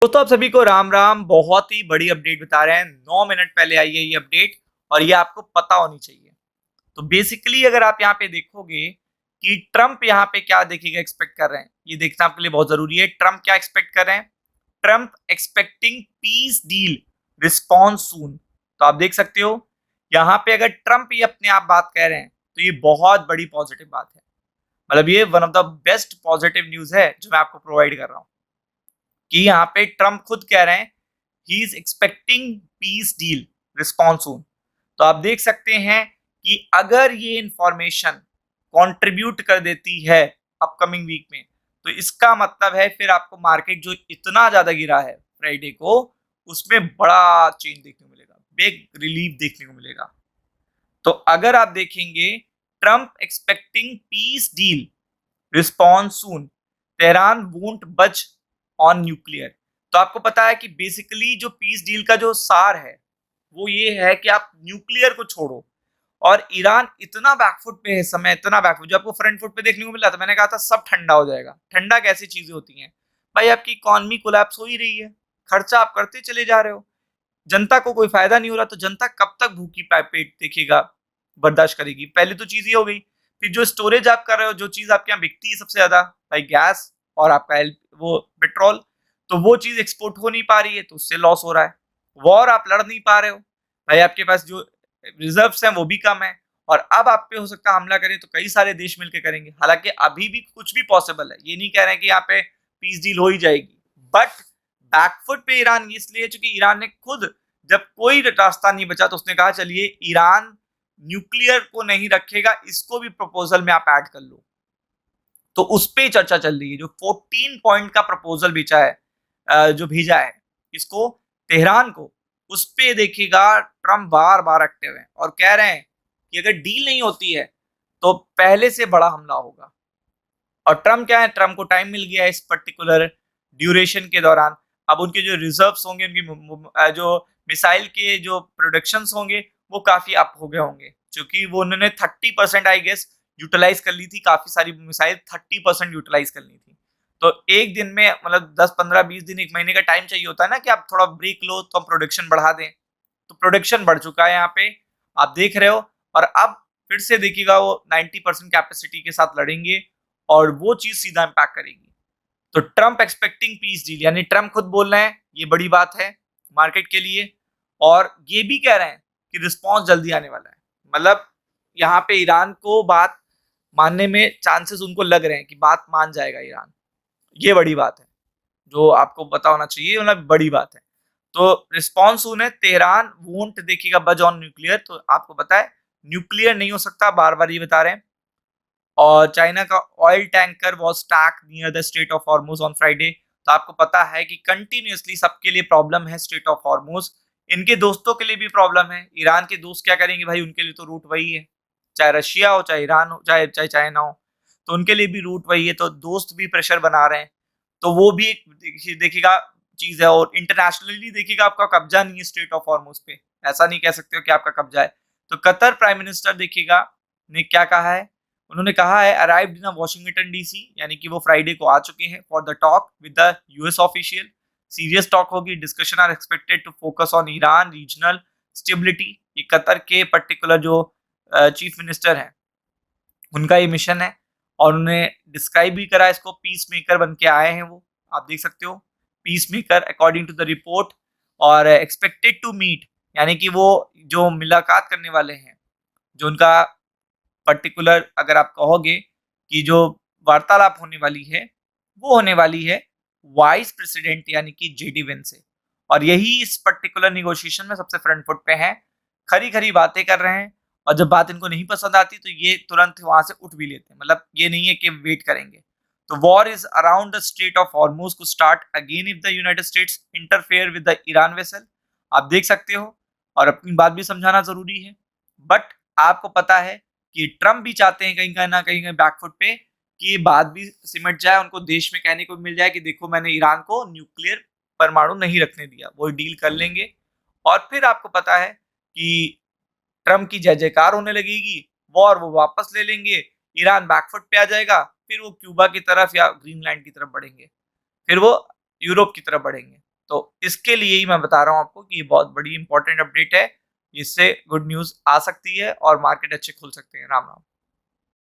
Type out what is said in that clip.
दोस्तों आप सभी को राम राम। बहुत ही बड़ी अपडेट बता रहे हैं, 9 मिनट पहले आई है ये अपडेट और ये आपको पता होनी चाहिए। तो बेसिकली अगर आप यहाँ पे देखोगे कि ट्रम्प यहाँ पे क्या देखिएगा एक्सपेक्ट कर रहे हैं, ये देखना आपके लिए बहुत जरूरी है। ट्रम्प क्या एक्सपेक्ट कर रहे हैं? Trump expecting peace deal response soon. तो आप देख सकते हो यहाँ पे अगर ट्रम्प ये अपने आप बात कह रहे हैं तो ये बहुत बड़ी पॉजिटिव बात है। मतलब ये one of the best positive news है जो मैं आपको प्रोवाइड कर रहा हूँ कि यहाँ पे ट्रम्प खुद कह रहे हैं he is expecting peace deal response soon. तो आप देख सकते हैं कि अगर ये इंफॉर्मेशन कंट्रीब्यूट कर देती है अपकमिंग वीक में तो इसका मतलब है फिर आपको मार्केट जो इतना ज्यादा गिरा है फ्राइडे को उसमें बड़ा चेंज देखने को मिलेगा, बिग रिलीफ देखने को मिलेगा। तो अगर आप देखेंगे Trump expecting peace deal response soon, Tehran won't बच ऑन न्यूक्लियर। तो आपको पता है कि बेसिकली जो पीस डील का जो सार है वो ये है कि आप न्यूक्लियर को छोड़ो। और ईरान इतना बैकफुट पे है इस समय, इतना बैकफुट जो आपको फ्रंट फुट पे देखने को मिला था। मैंने कहा था सब ठंडा हो जाएगा। ठंडा कैसी चीजें होती हैं भाई? आपकी इकोनॉमी कोलैप्स हो ही रही है, खर्चा आप करते चले जा रहे हो, जनता को कोई फायदा नहीं हो रहा, तो जनता कब तक भूखी पेट देखेगा, बर्दाश्त करेगी? पहली तो चीज ये हो गई। फिर जो स्टोरेज आप कर रहे हो, जो चीज आपके यहाँ बिकती है सबसे ज्यादा भाई गैस और आपका वो पेट्रोल, तो वो चीज एक्सपोर्ट हो नहीं पा रही है तो उससे लॉस हो रहा है। वॉर आप लड़ नहीं पा रहे हो भाई, आपके पास जो रिजर्व्स हैं वो भी कम है। और अब आप पे हो सकता है हमला करें तो कई सारे देश मिलकर करेंगे। हालांकि अभी भी कुछ भी पॉसिबल है, ये नहीं कह रहे हैं कि यहाँ पे पीस डील हो ही जाएगी, बट बैकफुट पे ईरान इसलिए है क्योंकि ईरान ने खुद जब कोई रास्ता नहीं बचा तो उसने कहा चलिए ईरान न्यूक्लियर को नहीं रखेगा, इसको भी प्रपोजल में आप ऐड कर लो। तो उस पर चर्चा चल रही है। जो 14 पॉइंट का प्रपोजल भेजा है, जो भेजा है इसको तेहरान को, उस पे देखिएगा ट्रम्प बार बार एक्टिव है और कह रहे हैं कि अगर डील नहीं होती है तो पहले से बड़ा हमला होगा। और ट्रम्प क्या है, ट्रम्प को टाइम मिल गया है इस पर्टिकुलर ड्यूरेशन के दौरान। अब उनके जो रिजर्व्स होंगे, उनकी जो मिसाइल के जो प्रोडक्शंस होंगे वो काफी अप हो गए होंगे, क्योंकि वो उन्होंने 30% आई गेस यूटिलाइज कर ली थी। काफी सारी मिसाइल 30% यूटिलाइज कर ली थी। तो एक दिन में मतलब 10 15 20 दिन, एक महीने का टाइम चाहिए होता है ना कि आप थोड़ा ब्रेक लो तो हम प्रोडक्शन बढ़ा दें। तो प्रोडक्शन बढ़ चुका है यहाँ पे, आप देख रहे हो। और अब फिर से देखिएगा वो 90% कैपेसिटी के साथ लड़ेंगे और वो चीज सीधा इम्पैक्ट करेगी। तो ट्रम्प एक्सपेक्टिंग पीस डील, यानी ट्रम्प खुद बोल रहे हैं, ये बड़ी बात है मार्केट के लिए। और ये भी कह रहे हैं कि रिस्पॉन्स जल्दी आने वाला है। मतलब यहाँ पे ईरान को बात मानने में चांसेस उनको लग रहे हैं कि बात मान जाएगा ईरान। ये बड़ी बात है जो आपको पता होना चाहिए, मतलब बड़ी बात है। तो रिस्पॉन्स सुन है, तेहरान वोंट देखिएगा बज ऑन न्यूक्लियर। तो आपको पता है न्यूक्लियर नहीं हो सकता, बार बार ये बता रहे हैं। और चाइना का oil tanker was stuck near the strait of Hormuz on Friday. तो आपको पता है कि कंटिन्यूअसली सबके लिए प्रॉब्लम है स्ट्रेट ऑफ हॉर्मुज। इनके दोस्तों के लिए भी प्रॉब्लम है। ईरान के दोस्त क्या करेंगे भाई? उनके लिए तो रूट वही है, चाहे रशिया हो, चाहे ईरान हो, चाहे चाहे चाइना हो, तो उनके लिए भी रूट वही है। तो दोस्त भी प्रेशर बना रहे हैं। तो वो भी एक देखिएगा चीज है। और इंटरनेशनली देखिएगा आपका कब्जा नहीं है स्ट्रेट ऑफ हॉर्मुज पे, ऐसा नहीं कह सकते हो कि आपका कब्जा है। तो कतर प्राइम मिनिस्टर देखिएगा ने क्या कहा है, उन्होंने कहा है अराइव्ड इन वाशिंगटन डीसी, यानी कि वो फ्राइडे को आ चुके हैं for the talk with the US official. Serious talk होगी, discussion are expected to focus on Iran regional stability. ये कतर के पर्टिकुलर जो चीफ मिनिस्टर हैं उनका ये मिशन है। और उन्हें डिस्क्राइब भी करा इसको, पीस मेकर बन के आए हैं वो, आप देख सकते हो peace maker according to the report. और एक्सपेक्टेड टू मीट, यानी कि वो जो मुलाकात करने वाले हैं, जो उनका पर्टिकुलर अगर आप कहोगे कि जो वार्तालाप होने वाली है वो होने वाली है वाइस प्रेसिडेंट यानी कि जेडी वेंस से। और यही इस पर्टिकुलर निगोशिएशन में सबसे फ्रंट फुट पे हैं, खरी खरी बातें कर रहे हैं। और जब बात इनको नहीं पसंद आती तो ये तुरंत वहां से उठ भी लेते हैं। मतलब ये नहीं है कि वेट करेंगे। तो war is around the strait of Hormuz को start again if the United States interfere with the Iran vessel. आप देख सकते हो। और अपनी बात भी समझाना जरूरी है। बट आपको पता है कि ट्रम्प भी चाहते हैं कहीं ना कहीं बैकफुट पे कि ये बात भी सिमट जाए, उनको देश में कहने को मिल जाए कि देखो मैंने ईरान को न्यूक्लियर परमाणु नहीं रखने दिया, वो डील कर लेंगे। और फिर आपको पता है कि ट्रम्प की जय जयकार होने लगेगी, वॉर वो वापस ले लेंगे, ईरान बैकफुट पे आ जाएगा, फिर वो क्यूबा की तरफ या ग्रीनलैंड की तरफ बढ़ेंगे, फिर वो यूरोप की तरफ बढ़ेंगे। तो इसके लिए ही मैं बता रहा हूं आपको कि ये बहुत बड़ी इंपॉर्टेंट अपडेट है, इससे गुड न्यूज आ सकती है और मार्केट अच्छे खुल सकते हैं। राम राम।